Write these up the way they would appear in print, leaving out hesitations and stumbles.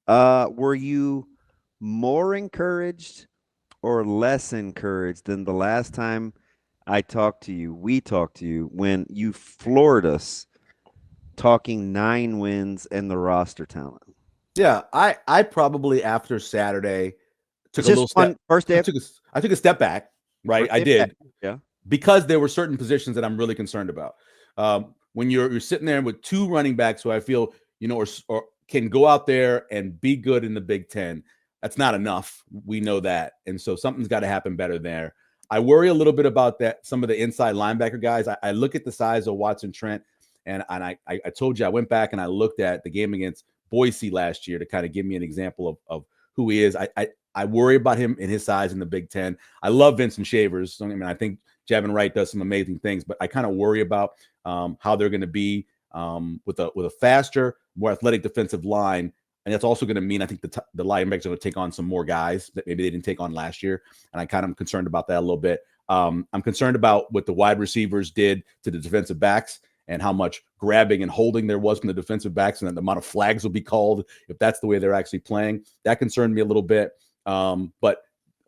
Were you more encouraged or less encouraged than the last time we talked to you, when you floored us talking 9 wins and the roster talent? Yeah, I probably after Saturday took It's a little just step. one first day. I took a step back, right? First I day back. did, Yeah. because there were certain positions that I'm really concerned about. When you're sitting there with two running backs who I feel or can go out there and be good in the Big Ten, that's not enough. We know that, and so something's got to happen better there. I worry a little bit about that. Some of the inside linebacker guys. I look at the size of Watson Trent, and I told you I went back and I looked at the game against Boise last year to kind of give me an example of who he is. I worry about him and his size in the Big Ten. I love Vincent Shavers. I mean, I think Javin Wright does some amazing things, but I kind of worry about how they're going to be with a faster, more athletic defensive line, and that's also going to mean I think the linebackers are going to take on some more guys that maybe they didn't take on last year, and I kind of am concerned about that a little bit. I'm concerned about what the wide receivers did to the defensive backs and how much grabbing and holding there was from the defensive backs, and the amount of flags will be called if that's the way they're actually playing. That concerned me a little bit. But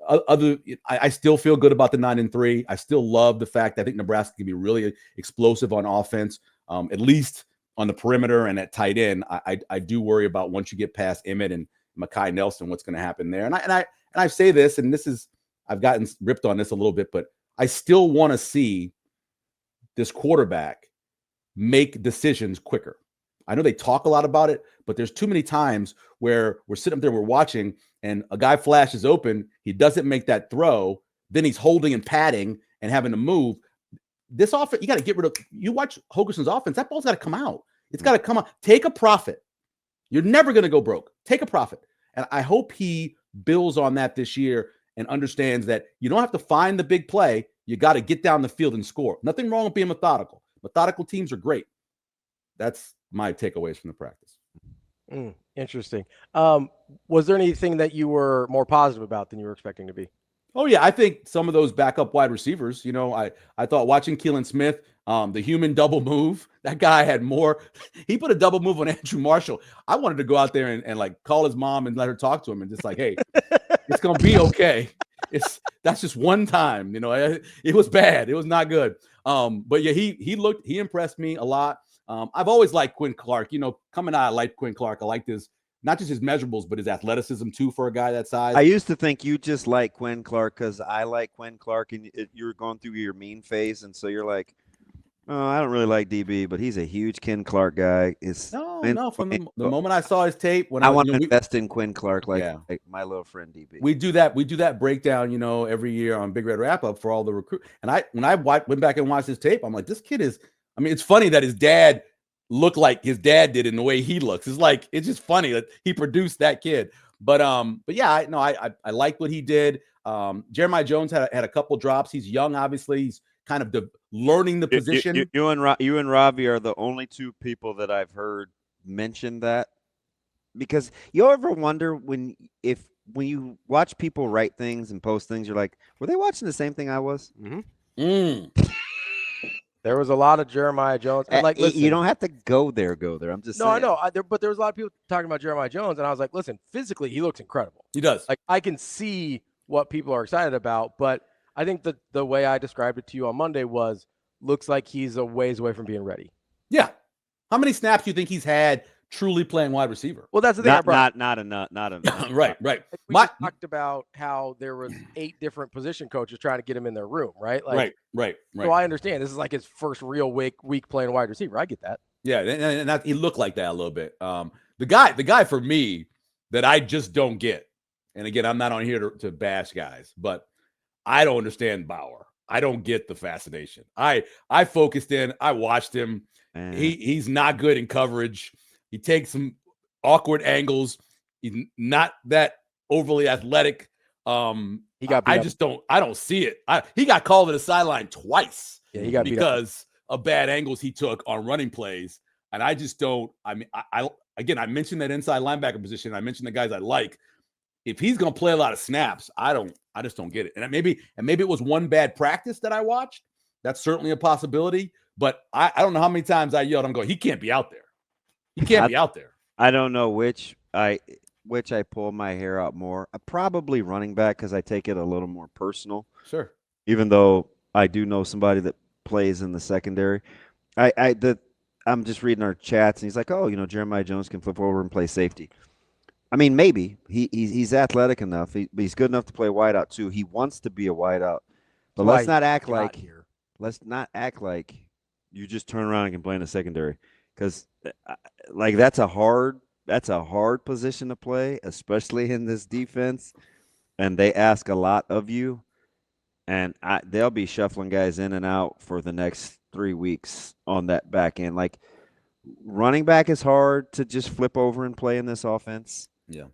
I still feel good about the 9-3. I still love the fact that I think Nebraska can be really explosive on offense, at least on the perimeter and at tight end. I do worry about once you get past Emmett and Mekhi Nelson, what's going to happen there. And I say this, and this is, I've gotten ripped on this a little bit, but I still want to see this quarterback make decisions quicker. I know they talk a lot about it, but there's too many times where we're sitting up there, we're watching, and a guy flashes open, he doesn't make that throw, then he's holding and padding and having to move. This offense, you got to get rid of. You watch Hogerson's offense, that ball's got to come out. It's got to come out. Take a profit. You're never going to go broke. Take a profit. And I hope he builds on that this year and understands that you don't have to find the big play. You got to get down the field and score. Nothing wrong with being methodical. Methodical teams are great. That's my takeaways from the practice. Interesting. Was there anything that you were more positive about than you were expecting to be? Oh, yeah. I think some of those backup wide receivers, I thought watching Keelan Smith, the human double move, that guy had more. He put a double move on Andrew Marshall. I wanted to go out there and like call his mom and let her talk to him and just like, hey, it's going to be okay. That's just one time, it was bad. It was not good. But yeah, he impressed me a lot. I've always liked Quinn Clark, coming out, I like Quinn Clark. I like this. Not just his measurables, but his athleticism, too, for a guy that size. I used to think you just like Quinn Clark because I like Quinn Clark, and you were going through your mean phase, and so you're like, oh, I don't really like DB, but he's a huge Quinn Clark guy. No. From the moment I saw his tape, when I want to invest in Quinn Clark like my little friend DB. We do that breakdown, every year on Big Red WrapUp for all the recruit. And when I went back and watched his tape, I'm like, this kid is. I mean, it's funny that his dad look like his dad did in the way he looks. It's just funny that he produced that kid. But yeah, I like what he did. Jeremiah Jones had a couple drops. He's young, obviously. He's kind of learning the position. You and Ravi are the only two people that I've heard mention that, because you ever wonder when you watch people write things and post things, you're like, were they watching the same thing I was? Mm-hmm. There was a lot of Jeremiah Jones. And listen, you don't have to go there. I'm just saying. I know. But there was a lot of people talking about Jeremiah Jones, and I was like, listen, physically, he looks incredible. He does. Like, I can see what people are excited about, but I think the way I described it to you on Monday was, looks like he's a ways away from being ready. Yeah. How many snaps do you think he's had truly playing wide receiver? Well, that's the thing. Not enough. Right. We talked about how there was 8 different position coaches trying to get him in their room, right? Right. So I understand this is like his first real week playing wide receiver. I get that. Yeah, and he looked like that a little bit. The guy for me that I just don't get, and again, I'm not on here to bash guys, but I don't understand Bauer. I don't get the fascination. I focused in. I watched him. He's not good in coverage. He takes some awkward angles. He's not that overly athletic. He got. I don't see it. He got called to the sideline twice. Yeah, he got because of bad angles he took on running plays, and I just don't. I mean, I mentioned that inside linebacker position. I mentioned the guys I like. If he's going to play a lot of snaps, I just don't get it. And maybe it was one bad practice that I watched. That's certainly a possibility. But I don't know how many times I yelled. I'm going, he can't be out there. He can't be out there. I don't know which. which I pull my hair out more, probably running back because I take it a little more personal. Sure. Even though I do know somebody that plays in the secondary. I'm just reading our chats, and he's like, "Oh, Jeremiah Jones can flip over and play safety." I mean, maybe he's athletic enough. But he's good enough to play wideout too. He wants to be a wideout, but That's why let's not act he got like here. you just turn around and can play in the secondary because like that's a hard position to play, especially in this defense, and they ask a lot of you. And they'll be shuffling guys in and out for the next 3 weeks on that back end. Like running back is hard to just flip over and play in this offense. Yeah.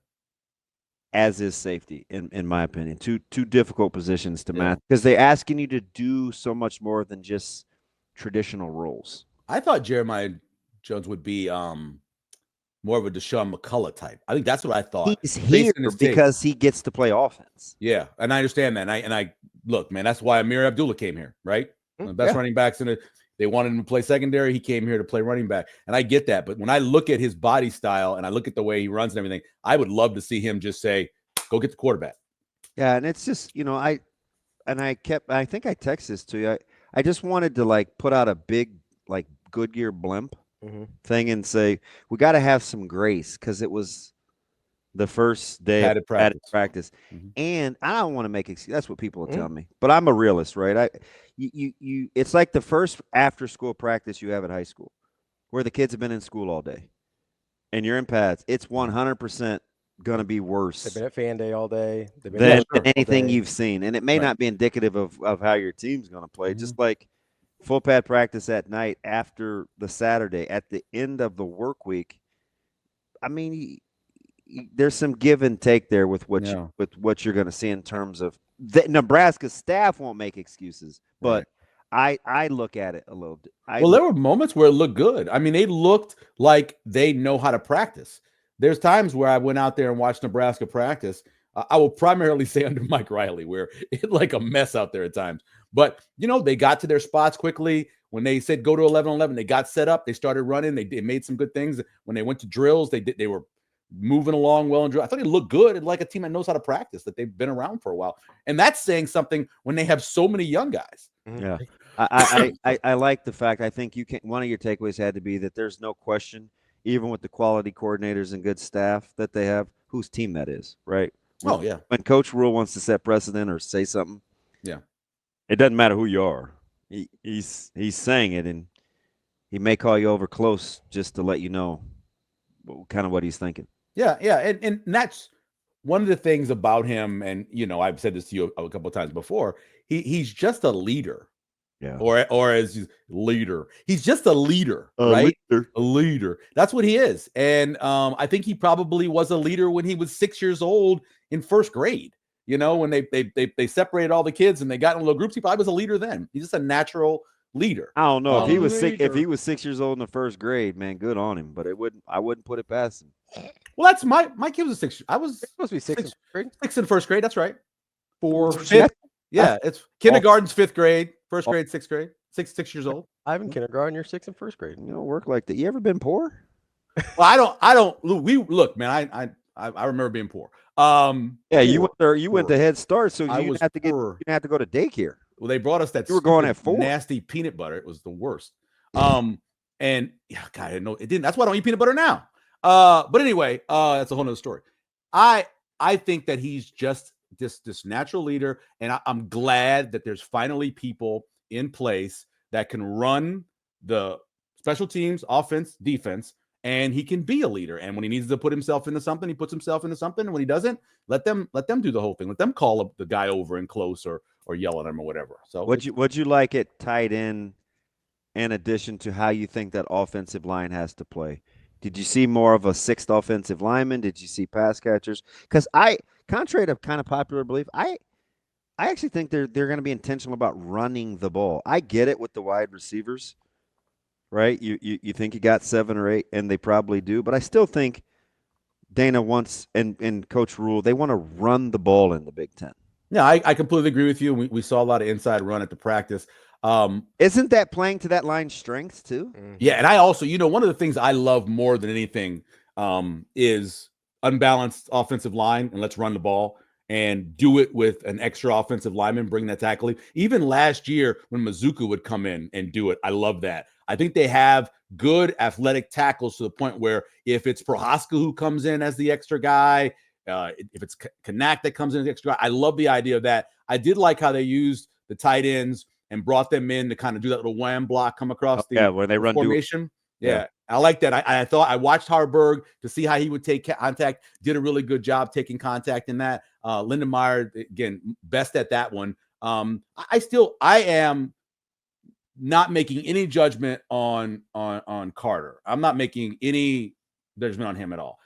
As is safety, in my opinion. Two difficult positions to Yeah. match because they're asking you to do so much more than just traditional roles. I thought Jeremiah Jones would be more of a Deshaun McCullough type. I think that's what I thought. He's here because he gets to play offense. Yeah, and I understand that. And I look, man, that's why Amir Abdullah came here, right? The best running backs in it. They wanted him to play secondary. He came here to play running back. And I get that. But when I look at his body style and I look at the way he runs and everything, I would love to see him just say, go get the quarterback. Yeah, and it's just, I think I texted this to you. I just wanted to like put out a big like Goodyear blimp thing and say we got to have some grace because it was the first day of practice. And I don't want to make excuses. That's what people are telling me, but I'm a realist, right? It's like the first after school practice you have at high school, where the kids have been in school all day, and you're in pads. It's 100% gonna be worse. They've been at fan day all day. Than anything you've seen, and it may not be indicative of how your team's gonna play. Just like full pad practice at night after the Saturday at the end of the work week. I mean, there's some give and take there with what you're going to see in terms of the Nebraska staff won't make excuses, but I look at it a little. There were moments where it looked good. I mean, they looked like they know how to practice. There's times where I went out there and watched Nebraska practice. I will primarily say under Mike Riley, where it's like a mess out there at times. But, they got to their spots quickly. When they said go to 11-11, they got set up. They started running. They made some good things. When they went to drills, they were moving along well and drill. I thought they looked good and like a team that knows how to practice, that they've been around for a while. And that's saying something when they have so many young guys. Yeah. I like the fact, I think one of your takeaways had to be that there's no question, even with the quality coordinators and good staff that they have, whose team that is, right? When Coach Rhule wants to set precedent or say something, it doesn't matter who you are. He's saying it, and he may call you over close just to let you know kind of what he's thinking. Yeah. And that's one of the things about him. And, I've said this to you a couple of times before. He's just a leader. Yeah. Or as leader. He's just a leader, right? A leader. That's what he is. And I think he probably was a leader when he was 6 years old in first grade. When they separated all the kids and they got in little groups, he probably was a leader then. He's just a natural leader. I don't know if he was if he was 6 years old in the first grade, man, good on him. But I wouldn't put it past him. Well, that's my kid was a 6. I was supposed to be six in first grade. That's right. Fifth. Yeah, it's kindergarten's 5th grade, first grade, 6th grade, 6 years old. I'm in kindergarten. You're 6 in first grade. You don't work like that. You ever been poor? Well, I don't. Look, man. I remember being poor. You went there. You went to Head Start, so you didn't have to go to daycare. Well, they brought us that. You were going at 4. Nasty peanut butter. It was the worst. And God, I didn't know it didn't. That's why I don't eat peanut butter now. But anyway, that's a whole nother story. I think that he's just this natural leader, and I'm glad that there's finally people in place that can run the special teams, offense, defense, and he can be a leader. And when he needs to put himself into something, he puts himself into something. And when he doesn't, let them do the whole thing. Let them call up the guy over and close or yell at him or whatever. So would you like it tied in addition to how you think that offensive line has to play? Did you see more of a 6th offensive lineman? Did you see pass catchers? Because contrary to kind of popular belief, I actually think they're going to be intentional about running the ball. I get it with the wide receivers, right? You think you got 7 or 8, and they probably do. But I still think Dana wants and Coach Rhule, they want to run the ball in the Big Ten. Yeah, I completely agree with you. We saw a lot of inside run at the practice. Isn't that playing to that line's strengths too? Yeah, and I also, one of the things I love more than anything is unbalanced offensive line and let's run the ball and do it with an extra offensive lineman, bring that tackle. Even last year when Mizuku would come in and do it, I love that. I think they have good athletic tackles to the point where if it's Prohaska who comes in as the extra guy, if it's Kanak that comes in as the extra guy, I love the idea of that. I did like how they used the tight ends and brought them in to kind of do that little wham block come across when they run formation. Yeah, I like that. I thought I watched Harburg to see how he would take contact. Did a really good job taking contact in that. Lindenmeyer, again, best at that one. I am not making any judgment on Carter. I'm not making any judgment on him at all.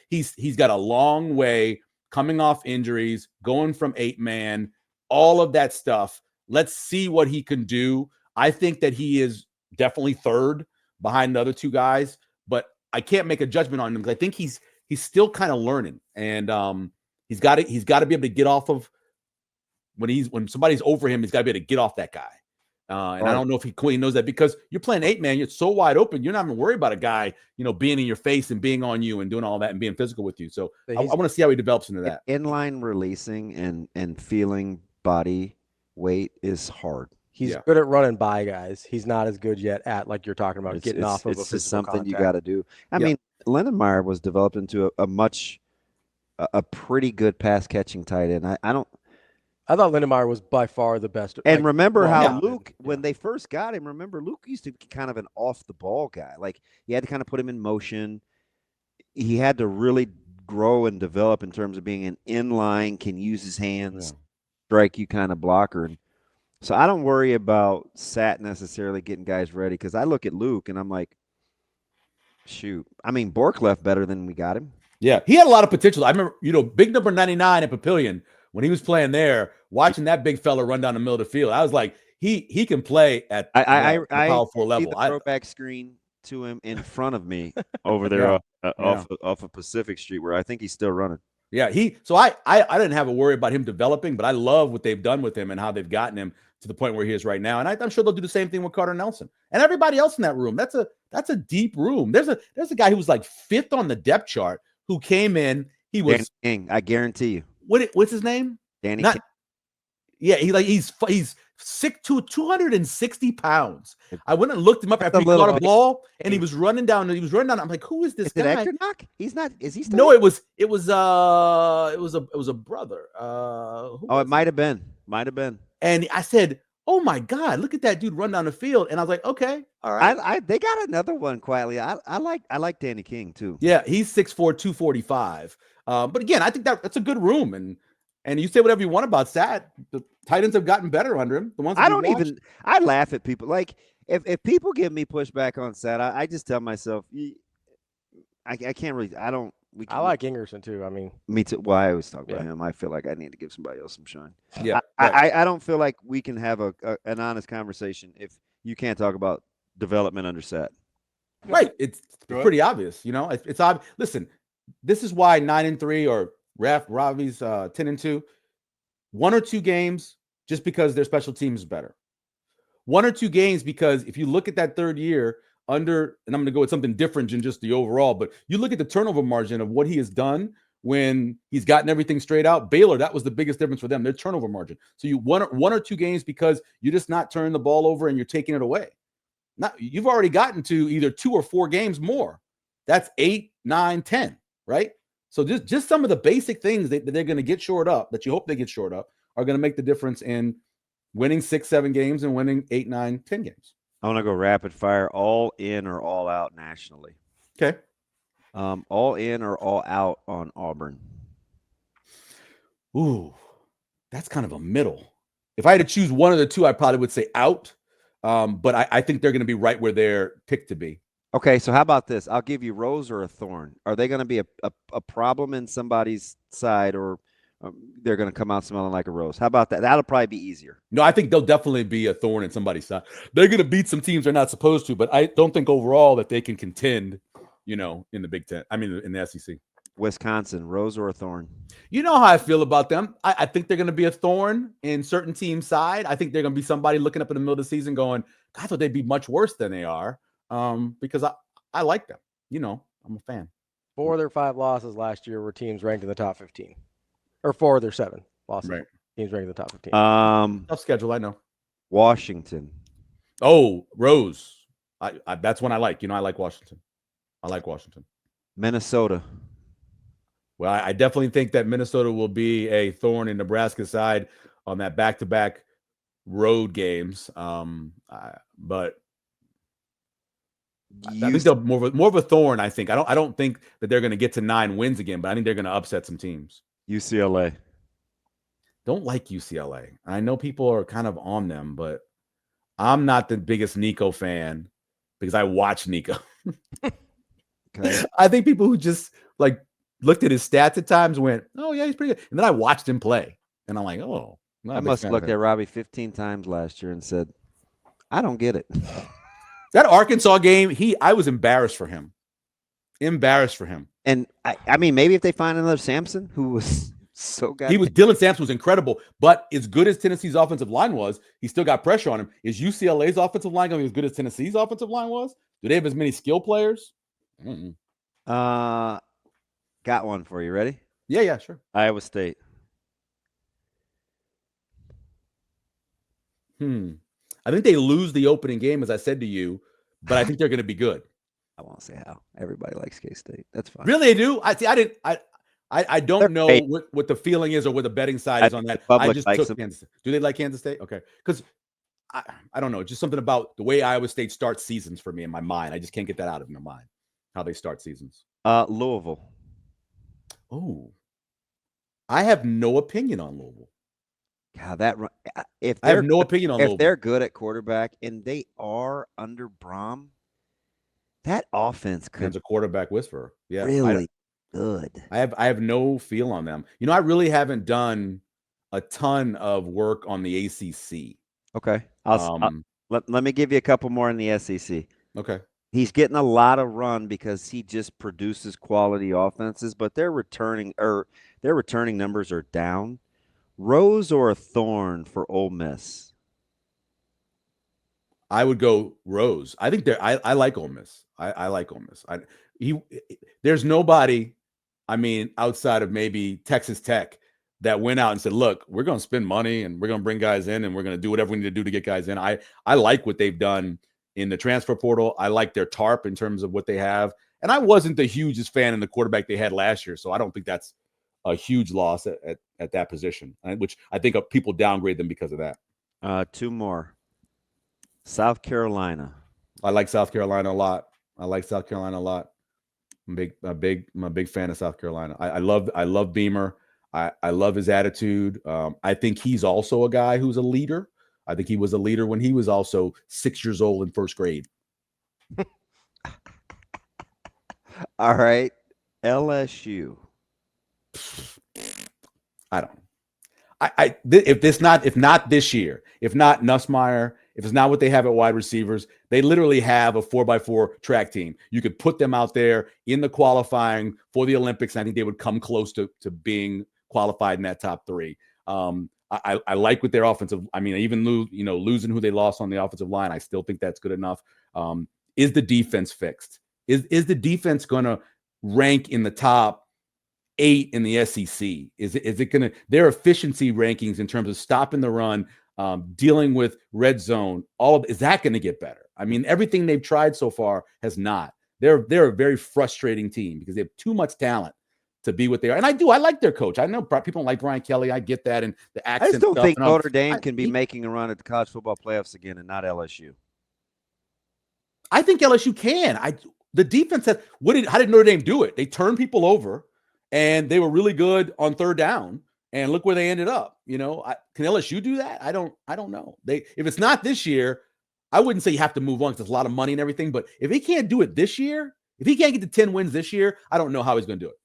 He's got a long way coming off injuries, going from 8-man, all of that stuff. Let's see what he can do. I think that he is definitely third behind the other two guys, but I can't make a judgment on him because I think he's still kind of learning, and he's got to be able to get off of when somebody's over him. He's got to be able to get off that guy. And I don't know if Quinn knows that because you're playing 8-man, you're so wide open, you're not even worried about a guy, being in your face and being on you and doing all that and being physical with you. So I want to see how he develops into that. Inline releasing and feeling body weight is hard. He's good at running by guys. He's not as good yet at, like you're talking about, getting off of it's just something contact. You got to do. I mean, Lindenmeyer was developed into a pretty good pass catching tight end. I thought Lindenmeyer was by far the best. And remember how Luke, when they first got him, Luke used to be kind of an off-the-ball guy. Like, you had to kind of put him in motion. He had to really grow and develop in terms of being an inline, can use his hands, strike you kind of blocker. And so I don't worry about Sat necessarily getting guys ready because I look at Luke and I'm like, shoot. I mean, Bork left better than we got him. Yeah, he had a lot of potential. I remember, big number 99 at Papillion, when he was playing there, watching that big fella run down the middle of the field, I was like, he can play at the Power 4 level. I see the throwback screen to him in front of me over there off of Pacific Street, where I think he's still running. Yeah, so I didn't have a worry about him developing, but I love what they've done with him and how they've gotten him to the point where he is right now. And I'm sure they'll do the same thing with Carter Nelson and everybody else in that room. That's a deep room. There's a guy who was like 5th on the depth chart who came in. He was Danny King, I guarantee you. What's his name? Danny King. Yeah, he's 260 pounds. I went and looked him up after he caught a ball, and he was running down. I'm like, who is this guy? Is it Eckernock? He's not. Is he still? No, it was a brother. It might have been. And I said, oh my God, look at that dude run down the field. And I was like, okay, all right. They got another one quietly. I like Danny King too. Yeah, he's 6'4", 245. But again, I think that's a good room. And you say whatever you want about Sat. The tight ends have gotten better under him. The ones I laugh at people. Like, if people give me pushback on Sat, I just tell myself, I can't really. I like Ingerson too. I mean, me too. Well, I always talk about him. I feel like I need to give somebody else some shine. Yeah, I don't feel like we can have an honest conversation if you can't talk about development under Sat. Right. It's pretty obvious. It's obvious. Listen, this is why 9-3 or Ravi's 10-2, 1 or 2 games just because their special teams is better. 1 or 2 games because if you look at that third year and I'm going to go with something different than just the overall, but you look at the turnover margin of what he has done when he's gotten everything straight out. Baylor, that was the biggest difference for them, their turnover margin. So you 1 or 2 games because you're just not turning the ball over and you're taking it away. You've already gotten to either 2 or 4 games more. That's 8, 9, 10, right? So just some of the basic things that they're going to get shored up, that you hope they get shored up, are going to make the difference in winning 6, 7 games and winning 8, 9, 10 games. I want to go rapid fire, all in or all out nationally. Okay. All in or all out on Auburn. Ooh, that's kind of a middle. If I had to choose one of the two, I probably would say out. But I think they're going to be right where they're picked to be. Okay, so how about this? I'll give you rose or a thorn. Are they going to be a problem in somebody's side, or they're going to come out smelling like a rose? How about that? That'll probably be easier. No, I think they'll definitely be a thorn in somebody's side. They're going to beat some teams they're not supposed to, but I don't think overall that they can contend, in the Big Ten. I mean, in the SEC. Wisconsin, rose or a thorn? You know how I feel about them. I think they're going to be a thorn in certain teams' side. I think they're going to be somebody looking up in the middle of the season going, I thought they'd be much worse than they are. Because I like them. I'm a fan. 4 of their 5 losses last year were teams ranked in the top 15, or 4 of their 7 losses. Right. Teams ranked in the top 15. Tough schedule, I know. Washington. Oh, Rose. I that's one I like. I like Washington. I like Washington. Minnesota. Well, I definitely think that Minnesota will be a thorn in Nebraska's side on that back-to-back road games. But I think they'll more of a thorn. I think I don't think that they're going to get to 9 wins again, but I think they're going to upset some teams. UCLA. Don't like UCLA. I know people are kind of on them, but I'm not the biggest Nico fan because I watch Nico. Okay. I think people who just like looked at his stats at times went, "Oh yeah, he's pretty good," and then I watched him play, and I'm like, "Oh." I must have looked at Ravi 15 times last year and said, I don't get it. That Arkansas game, I was embarrassed for him. And I mean, maybe if they find another Sampson who was so good. Dylan Sampson was incredible, but as good as Tennessee's offensive line was, he still got pressure on him. Is UCLA's offensive line going to be as good as Tennessee's offensive line was? Do they have as many skill players? Mm-mm. Got one for you. Ready? Yeah, sure. Iowa State. I think they lose the opening game, as I said to you, but I think they're going to be good. I won't say how. Everybody likes K-State. That's fine. Really, they do? I don't know what the feeling is or what the betting side is on that. I just took Kansas State. Do they like Kansas State? Okay. Because I don't know. Just something about the way Iowa State starts seasons for me in my mind. I just can't get that out of my mind, how they start seasons. Louisville. Oh. I have no opinion on Louisville. God, I have no opinion on Louisville. If they're good at quarterback, and they are under Brom, that offense could a quarterback whisperer. Yeah. Really good. I have no feel on them. I really haven't done a ton of work on the ACC. Okay. Let me give you a couple more in the SEC. Okay. He's getting a lot of run because he just produces quality offenses, but their returning numbers are down. Rose or a thorn for Ole Miss? I would go Rose. I think I like Ole Miss. I like Ole Miss. There's nobody, outside of maybe Texas Tech, that went out and said, look, we're going to spend money and we're going to bring guys in and we're going to do whatever we need to do to get guys in. I like what they've done in the transfer portal. I like their TARP in terms of what they have. And I wasn't the hugest fan in the quarterback they had last year, so I don't think that's a huge loss at that position, which I think people downgrade them because of that. 2 more. South Carolina. I like South Carolina a lot. I'm a big fan of South Carolina. I love Beamer. I love his attitude. I think he's also a guy who's a leader. I think he was a leader when he was also 6 years old in first grade. All right. LSU. I don't know. If not this year, if not Nussmeier, if it's not what they have at wide receivers, they literally have a 4x4 track team. You could put them out there in the qualifying for the Olympics, and I think they would come close to being qualified in that top 3. I like what their offensive. Even losing who they lost on the offensive line, I still think that's good enough. Is the defense fixed? Is the defense going to rank in the top 8 in the SEC? Is it going to their efficiency rankings in terms of stopping the run, dealing with red zone? Is that going to get better? Everything they've tried so far has not. They're a very frustrating team because they have too much talent to be what they are. And I like their coach. I know people don't like Brian Kelly. I get that. And the accent. I just don't think Notre Dame can be making a run at the college football playoffs again and not LSU. I think LSU can. The defense said, how did Notre Dame do it? They turned people over and they were really good on third down. And look where they ended up. Can LSU do that? I don't know. If it's not this year, I wouldn't say you have to move on because there's a lot of money and everything. But if he can't do it this year, if he can't get to 10 wins this year, I don't know how he's going to do it.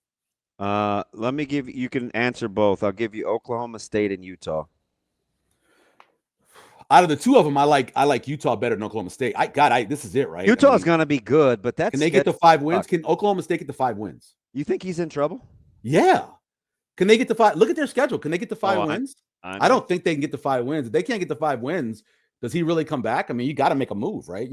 Let me give you can answer both. I'll give you Oklahoma State and Utah. Out of the 2 of them, I like Utah better than Oklahoma State. This is it, right? Utah's going to be good, but can they get to 5 wins? Can Oklahoma State get to 5 wins? You think he's in trouble? Yeah. Can they get to 5? Look at their schedule. Can they get to 5 wins? I don't think they can get to 5 wins. If they can't get to 5 wins, does he really come back? You got to make a move, right?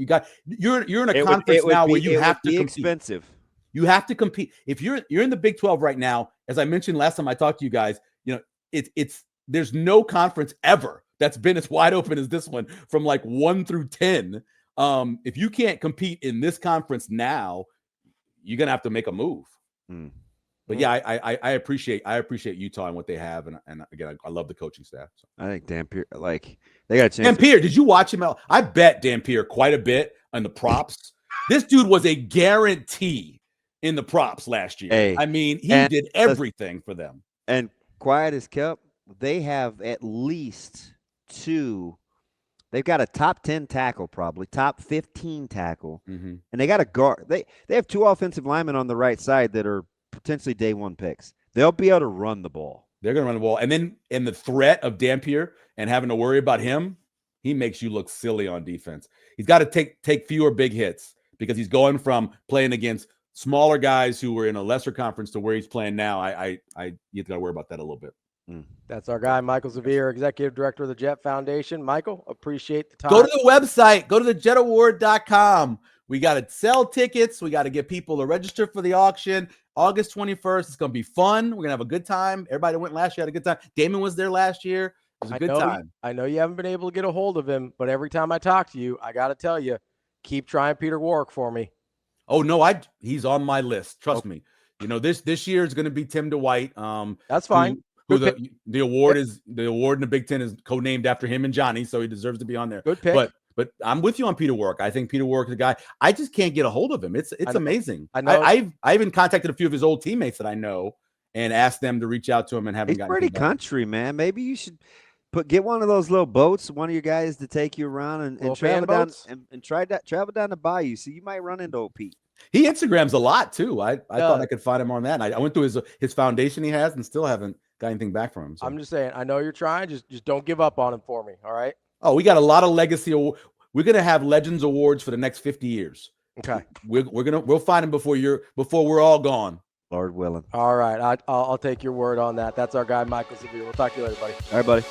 You're in a conference now where you have to compete. Expensive. You have to compete. If you're in the Big 12 right now, as I mentioned last time I talked to you guys, it's there's no conference ever that's been as wide open as this one from like 1 through 10. If you can't compete in this conference now, you're gonna have to make a move. But yeah, I appreciate Utah and what they have, and again, I love the coaching staff. So. I think Dampier, like they got a chance. Dampier, did you watch him? I bet Dampier quite a bit on the props. This dude was a guarantee in the props last year. Hey, I mean, he did everything for them. And quiet as kept, they have at least 2. They've got a top 10 tackle, probably top 15 tackle, and they got a guard. They have 2 offensive linemen on the right side that are potentially day 1 picks. They'll be able to run the ball. They're going to run the ball. And then in the threat of Dampier and having to worry about him, he makes you look silly on defense. He's got to take fewer big hits because he's going from playing against smaller guys who were in a lesser conference to where he's playing now. You got to worry about that a little bit. That's our guy, Michael Zavere, Executive Director of the Jet Foundation. Michael, appreciate the time. Go to the website. Go to thejetaward.com. We got to sell tickets. We got to get people to register for the auction. August 21st. It's going to be fun. We're going to have a good time. Everybody that went last year had a good time. Damon was there last year. It was a good time. I know you haven't been able to get a hold of him, but every time I talk to you, I got to tell you, keep trying Peter Warwick for me. Oh, no, he's on my list. Trust me. This year is going to be Tim DeWhite. That's fine. The award in the Big Ten is codenamed after him and Johnny, so he deserves to be on there. Good pick. But I'm with you on Peter Warwick. I think Peter Warwick is a guy. I just can't get a hold of him. It's amazing. I know. I even contacted a few of his old teammates that I know and asked them to reach out to him and haven't gotten. He's pretty country, man. Maybe you should get one of those little boats, one of your guys to take you around and travel down and travel down the bayou. So you might run into old Pete. He Instagrams a lot too. I thought I could find him on that. I went through his foundation he has and still haven't got anything back from him. So. I'm just saying, I know you're trying. Just don't give up on him for me. All right. Oh, we got a lot of legacy. We're gonna have Legends Awards for the next 50 years. Okay. We'll find him before we're all gone. Lord willing. All right. I'll take your word on that. That's our guy, Michael Zavere. We'll talk to you later, buddy. All right, buddy.